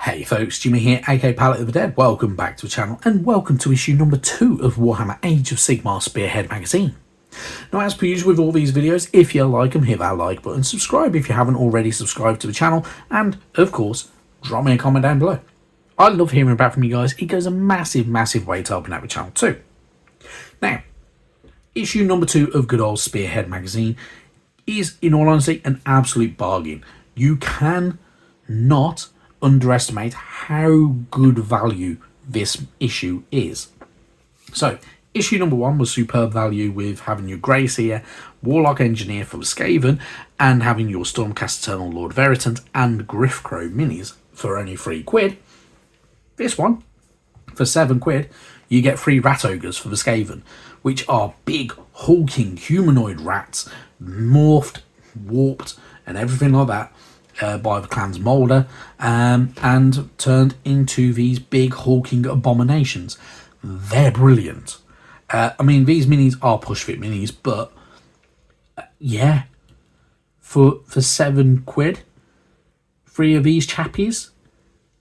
Hey folks, Jimmy here, aka Palette of the Dead. Welcome back to the channel and welcome to issue number 2 of Warhammer Age of Sigmar Spearhead magazine. Now, as per usual with all these videos, if you like them, hit that like button, subscribe if you haven't already subscribed to the channel, and of course, drop me a comment down below. I love hearing back from you guys. It goes a massive way to helping out the channel too. Now, issue number 2 of good old Spearhead magazine is, in all honesty, an absolute bargain. You can not underestimate how good value this issue is. So, issue number 1 was superb value with having your Grey Seer, Warlock Engineer for the Skaven, and having your Stormcast Eternal Lord Veritant and Griffcrow minis for only £3. This one, for £7, you get 3 Rat Ogres for the Skaven, which are big, hulking, humanoid rats, morphed, warped, and everything like that, by the clan's moulder, and turned into these big hulking abominations. They're brilliant. I mean, these minis are push fit minis, but yeah, for £7, 3 of these chappies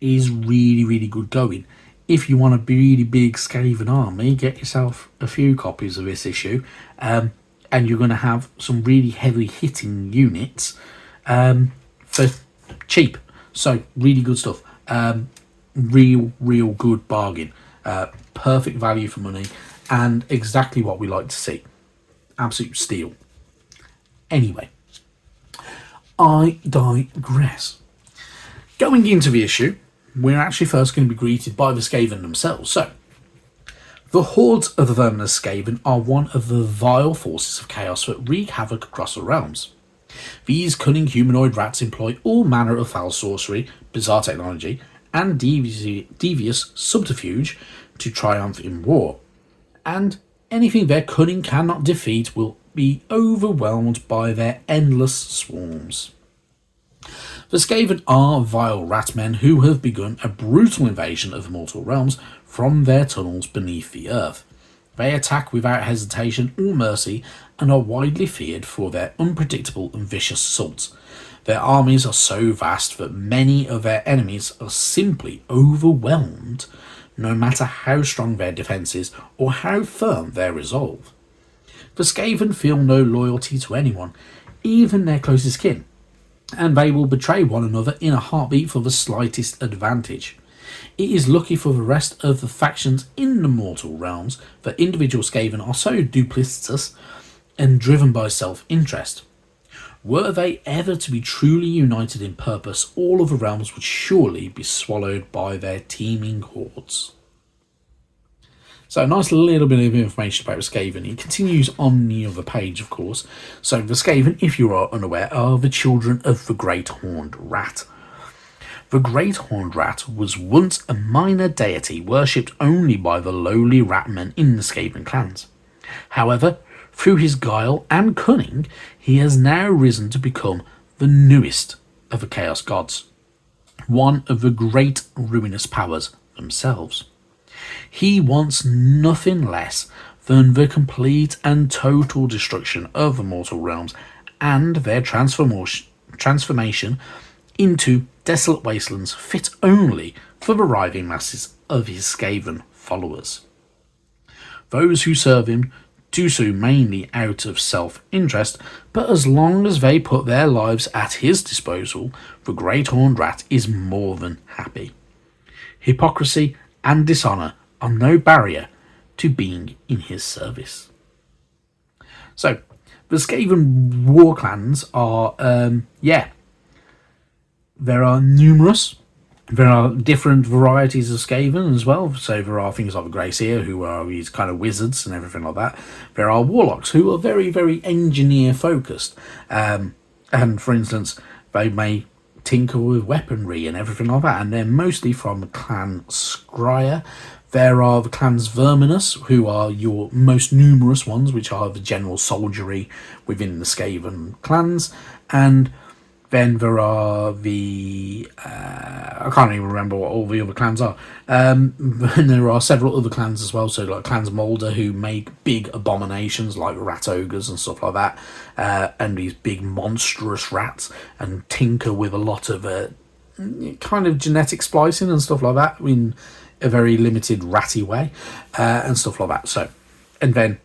is really good going. If you want a really big Skaven army, get yourself a few copies of this issue, and you're going to have some really heavy hitting units for cheap. So really good stuff. Real good bargain. Perfect value for money and exactly what we like to see. Absolute steal. Anyway, I digress. Going into the issue, we're actually first going to be greeted by the Skaven themselves. So, the hordes of the Verminous Skaven are one of the vile forces of chaos that wreak havoc across the realms. These cunning humanoid rats employ all manner of foul sorcery, bizarre technology, and devious subterfuge to triumph in war. And anything their cunning cannot defeat will be overwhelmed by their endless swarms. The Skaven are vile ratmen who have begun a brutal invasion of the mortal realms from their tunnels beneath the earth. They attack without hesitation or mercy and are widely feared for their unpredictable and vicious assaults. Their armies are so vast that many of their enemies are simply overwhelmed, no matter how strong their defences or how firm their resolve. The Skaven feel no loyalty to anyone, even their closest kin, and they will betray one another in a heartbeat for the slightest advantage. It is lucky for the rest of the factions in the mortal realms that individual Skaven are so duplicitous and driven by self-interest. Were they ever to be truly united in purpose, all of the realms would surely be swallowed by their teeming hordes. So a nice little bit of information about the Skaven. It continues on the other page, of course. So the Skaven, if you are unaware, are the children of the Great Horned Rat. The Great Horned Rat was once a minor deity worshipped only by the lowly ratmen in the Skaven clans. However, through his guile and cunning, he has now risen to become the newest of the Chaos Gods, one of the great ruinous powers themselves. He wants nothing less than the complete and total destruction of the mortal realms and their transformation into desolate wastelands fit only for the writhing masses of his Skaven followers. Those who serve him do so mainly out of self-interest, but as long as they put their lives at his disposal, the Great Horned Rat is more than happy. Hypocrisy and dishonour are no barrier to being in his service. So, the Skaven war clans are, there are numerous. There are different varieties of Skaven as well. So there are things like the Grey Seer, who are these kind of wizards and everything like that. There are Warlocks, who are very engineer focused. And for instance, they may tinker with weaponry and everything like that. And they're mostly from the clan Scryer. There are the clans Verminous, who are your most numerous ones, which are the general soldiery within the Skaven clans. And then there are the I can't even remember what all the other clans are. And there are several other clans as well. So like clans Moulder, who make big abominations like rat ogres and stuff like that, and these big monstrous rats, and tinker with a lot of kind of genetic splicing and stuff like that in a very limited Ratty way, and stuff like that. So, and then,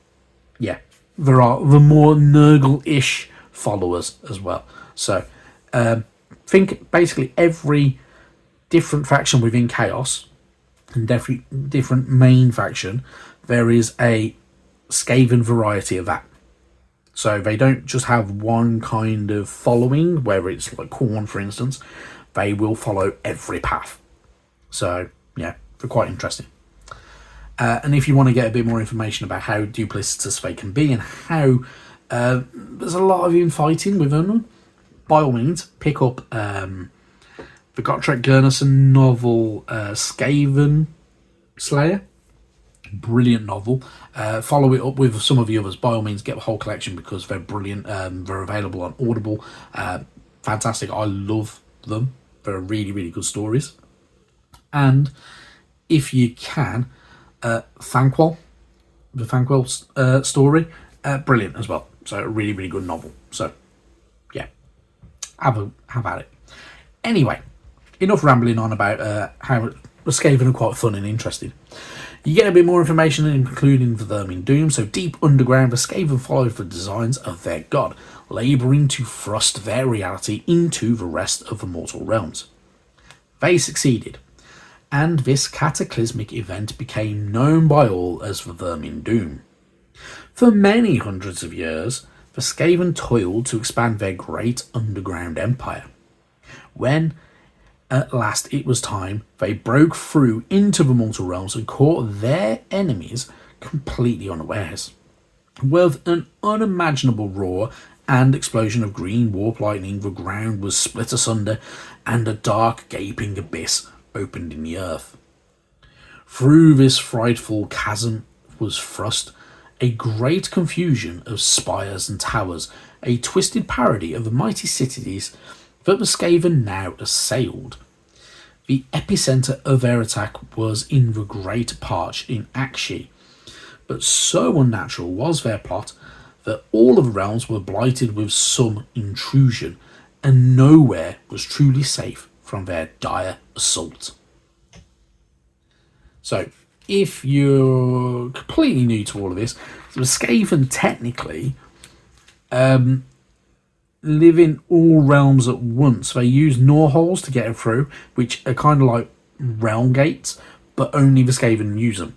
yeah, there are the more Nurgle-ish followers as well. So, think basically every different faction within Chaos and different main faction, there is a Skaven variety of that. So they don't just have one kind of following, where it's like Khorne, for instance. They will follow every path. So, yeah, they're quite interesting. And if you want to get a bit more information about how duplicitous they can be and how there's a lot of infighting with them, by all means, pick up the Gottfried Gurnason novel Skaven Slayer. Brilliant novel. Follow it up with some of the others. By all means, get the whole collection because they're brilliant. They're available on Audible. Fantastic. I love them. They're really, really good stories. And if you can, Thanquol, the Thanquol story, brilliant as well. So a really, really good novel. So yeah, have at it. Anyway, enough rambling on about how the Skaven are quite fun and interesting. You get a bit more information, including the Vermindoom. So deep underground, the Skaven followed the designs of their god, labouring to thrust their reality into the rest of the mortal realms. They succeeded, and this cataclysmic event became known by all as the Vermindoom. For many hundreds of years, the Skaven toiled to expand their great underground empire. When at last it was time, they broke through into the mortal realms and caught their enemies completely unawares. With an unimaginable roar and explosion of green warp lightning, the ground was split asunder and a dark gaping abyss opened in the earth. Through this frightful chasm was thrust a great confusion of spires and towers, a twisted parody of the mighty cities that the Skaven now assailed. The epicentre of their attack was in the Great Parch in Akshi, but so unnatural was their plot that all of the realms were blighted with some intrusion, and nowhere was truly safe from their dire assault. So, if you're completely new to all of this, the Skaven technically live in all realms at once. They use Norholes to get through, which are kind of like realm gates, but only the Skaven use them.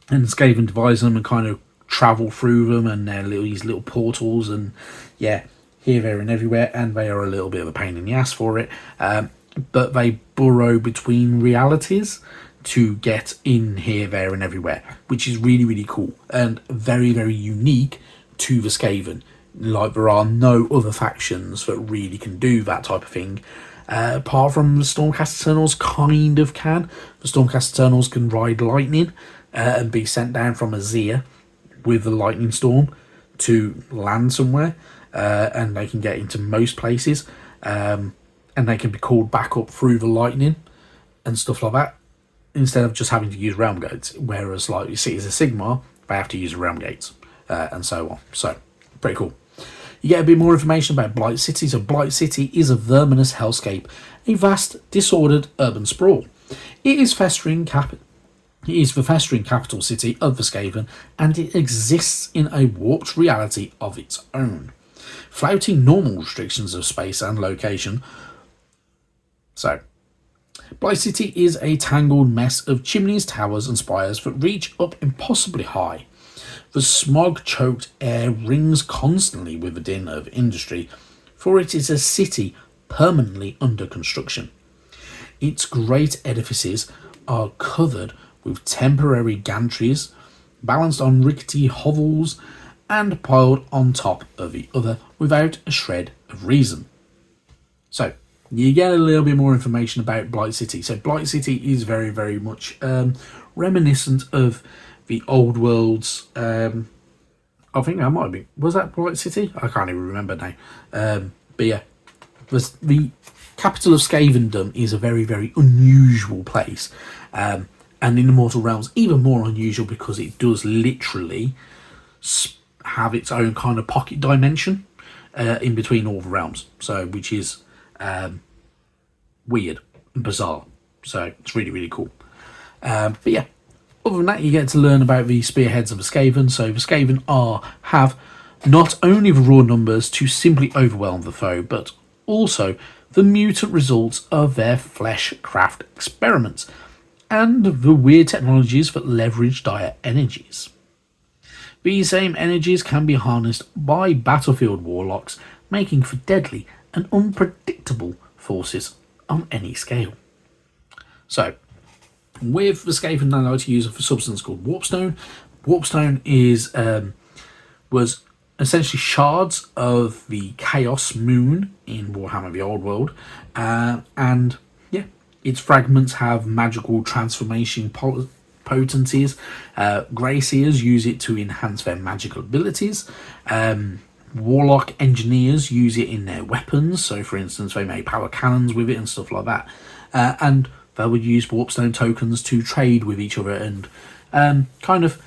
And the Skaven devise them and kind of travel through them, and they're these little portals, and yeah, here, there, and everywhere, and they are a little bit of a pain in the ass for it. But they burrow between realities to get in here, there, and everywhere, which is really, really cool and very, very unique to the Skaven. Like, there are no other factions that really can do that type of thing. Apart from the Stormcast Eternals kind of can. The Stormcast Eternals can ride lightning and be sent down from a Zia with the lightning storm to land somewhere. And they can get into most places. And they can be called back up through the lightning and stuff like that, instead of just having to use realm gates. Whereas, like, you see, as a Sigmar, they have to use realm gates and so on. So, pretty cool. You get a bit more information about Blight City. So Blight City is a verminous hellscape, a vast, disordered urban sprawl. It is the festering capital city of the Skaven, and it exists in a warped reality of its own, flouting normal restrictions of space and location. So, Blight City is a tangled mess of chimneys, towers and spires that reach up impossibly high. The smog-choked air rings constantly with the din of industry, for it is a city permanently under construction. Its great edifices are covered with temporary gantries, balanced on rickety hovels, and piled on top of the other without a shred of reason. So, you get a little bit more information about Blight City. So Blight City is very, very much reminiscent of the old worlds. I think that might be. Was that Blight City? I can't even remember now. But yeah, the capital of Skavendoom is a very, very unusual place. And in the Mortal Realms, even more unusual because it does literally have its own kind of pocket dimension in between all the realms. So, which is weird. bizarre. So it's really, really cool. But yeah, other than that, you get to learn about the spearheads of the Skaven. So the Skaven have not only the raw numbers to simply overwhelm the foe, but also the mutant results of their fleshcraft experiments and the weird technologies that leverage dire energies. These same energies can be harnessed by battlefield warlocks, making for deadly and unpredictable forces on any scale. So, with the Skaven, I like to use a substance called Warpstone. Warpstone was essentially shards of the Chaos Moon in Warhammer the Old World, and yeah, its fragments have magical transformation potencies. Grey Seers use it to enhance their magical abilities. Warlock engineers use it in their weapons, so for instance they make power cannons with it and stuff like that, and they would use Warpstone tokens to trade with each other and kind of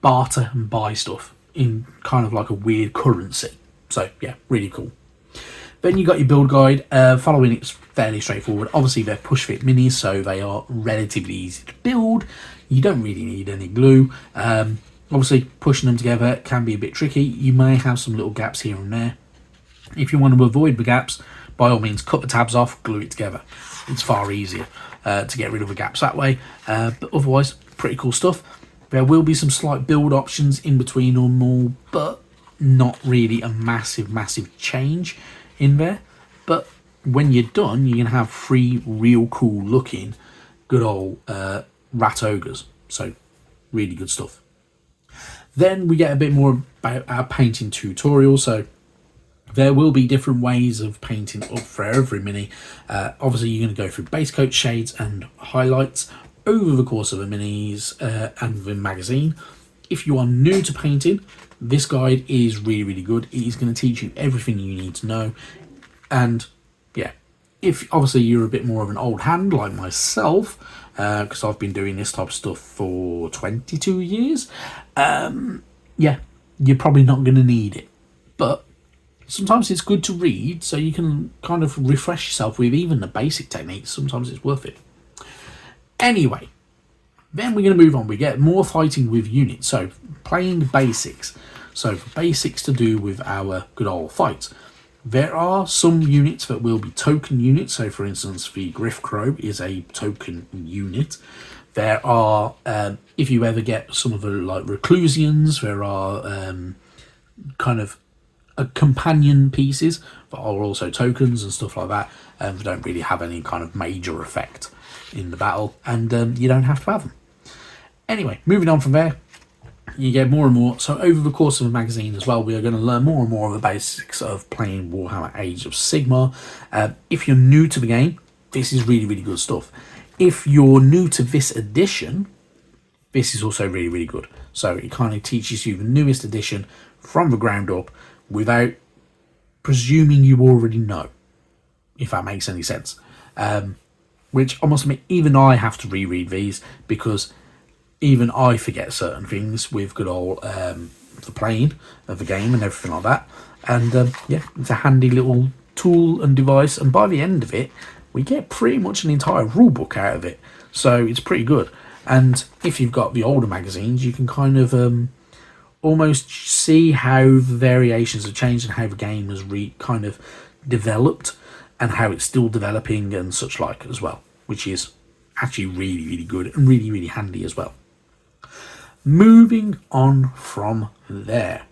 barter and buy stuff in kind of like a weird currency. So yeah, really cool. Then you got your build guide. Following it's fairly straightforward. Obviously they're push fit minis, so they are relatively easy to build. You don't really need any glue. Obviously pushing them together can be a bit tricky. You may have some little gaps here and there. If you want to avoid the gaps, by all means cut the tabs off, glue it together. It's far easier to get rid of the gaps that way. But otherwise, pretty cool stuff. There will be some slight build options in between them all, but not really a massive change in there. But when you're done, you can have 3 real cool looking good old rat ogres. So really good stuff. Then we get a bit more about our painting tutorial. So there will be different ways of painting up for every mini. Obviously you're going to go through base coat, shades and highlights over the course of the minis and the magazine. If you are new to painting, this guide is really good. It is going to teach you everything you need to know. And yeah, if obviously you're a bit more of an old hand like myself, because I've been doing this type of stuff for 22 years, yeah, you're probably not going to need it. But sometimes it's good to read so you can kind of refresh yourself with even the basic techniques. Sometimes it's worth it. Anyway, then we're going to move on. We get more fighting with units. So playing the basics. So basics to do with our good old fights. There are some units that will be token units. So for instance, the Griff Crow is a token unit. There are, if you ever get some of the like Reclusians, there are kind of companion pieces that are also tokens and stuff like that. They don't really have any kind of major effect in the battle, and you don't have to have them. Anyway, moving on from there, you get more and more. So over the course of the magazine as well, we are going to learn more and more of the basics of playing Warhammer Age of Sigmar. If you're new to the game, this is really good stuff. If you're new to this edition, this is also really good. So it kind of teaches you the newest edition from the ground up without presuming you already know, if that makes any sense. Which I must admit, even I have to reread these because even I forget certain things with good old the playing of the game and everything like that. And yeah, it's a handy little tool and device. And by the end of it, we get pretty much an entire rule book out of it. So it's pretty good. And if you've got the older magazines, you can kind of almost see how the variations have changed and how the game has kind of developed and how it's still developing and such like as well, which is actually really good and really handy as well. Moving on from there,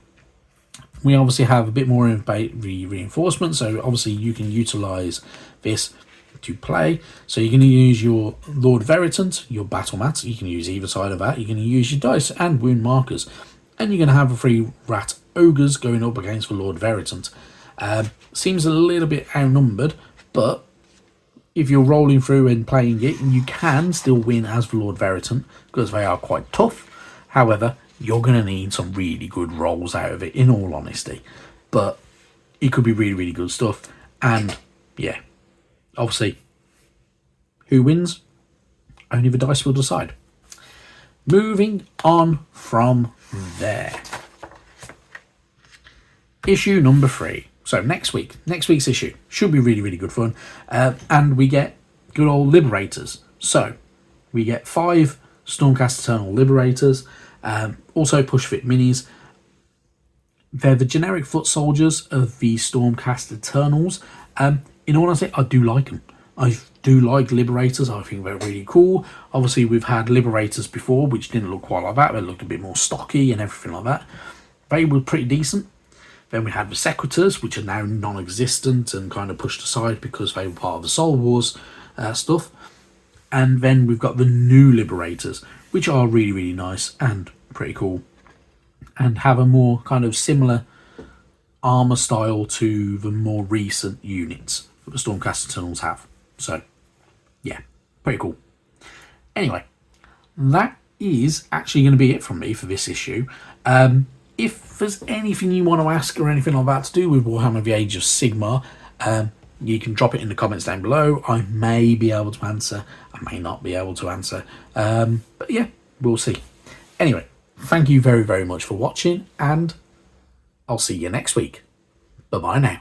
we obviously have a bit more about the reinforcement. So obviously you can utilize this to play. So you're going to use your Lord Veritant, your battle mats. You can use either side of that. You're going to use your dice and wound markers, and you're going to have the 3 rat ogres going up against the Lord Veritant. Seems a little bit outnumbered, but if you're rolling through and playing it, you can still win as the Lord Veritant because they are quite tough. However, you're going to need some really good rolls out of it, in all honesty. But it could be really good stuff. And yeah, obviously, who wins? Only the dice will decide. Moving on from there. Issue number 3. So next week's issue should be really, really good fun. And we get good old Liberators. So we get 5 Stormcast Eternal Liberators, also push fit minis. They're the generic foot soldiers of the Stormcast Eternals. In all honesty, I do like them. I do like Liberators. I think they're really cool. Obviously, we've had Liberators before, which didn't look quite like that. They looked a bit more stocky and everything like that. They were pretty decent. Then we had the Sequitors, which are now non-existent and kind of pushed aside because they were part of the Soul Wars stuff. And then we've got the new Liberators, which are really, really nice and pretty cool, and have a more kind of similar armor style to the more recent units that the Stormcast Eternals have. So, yeah, pretty cool. Anyway, that is actually going to be it from me for this issue. If there's anything you want to ask or anything like that to do with Warhammer the Age of Sigmar, you can drop it in the comments down below. I may be able to answer, I may not be able to answer, but yeah, we'll see. Anyway, thank you very, very much for watching, and I'll see you next week. Bye-bye now.